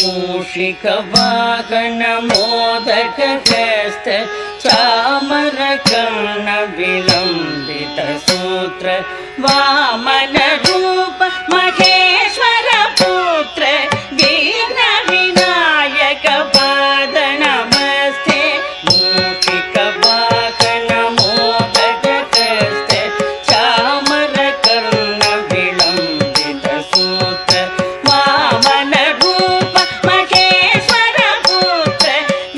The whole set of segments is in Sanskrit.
मूषिकवाहनमोदकहस्त चामरकर्ण विलम्बित सूत्र वामनरूप महेश्वर पुत्र विघ्न विनायक पाद नमस्ते मूषिकवाहनमोदकहस्त चामरकर्ण विलम्बित सूत्र वामनरूप महेश्वर पुत्र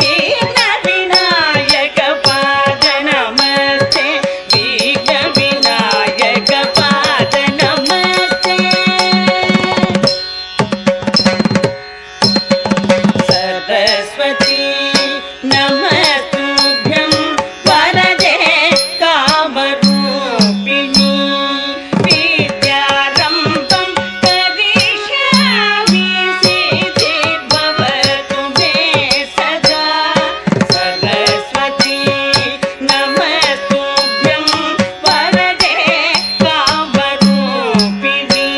विघ्न विनायक पाद नमस्ते विघ्न विनायक पाद नमस्ते सरस्वती नमस्तुभ्यं वरदे कामरूपिणी विद्यारम्भं करिष्यामि सिद्धिर्भवतु मे सदा सरस्वती नमस्तुभ्यं वरदे कामरूपिणी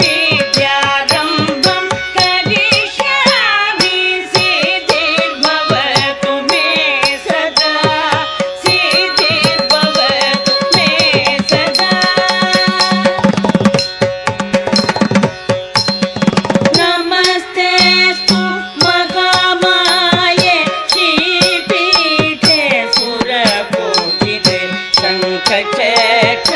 विद्यारम्भं करिष्यामि सिद्धिर्भवतु मे सदा सिद्धिर्भवतु मे सदा नमस्तेऽस्तु महामाये श्रीपीठे सुरपूजिते शङ्खचक्र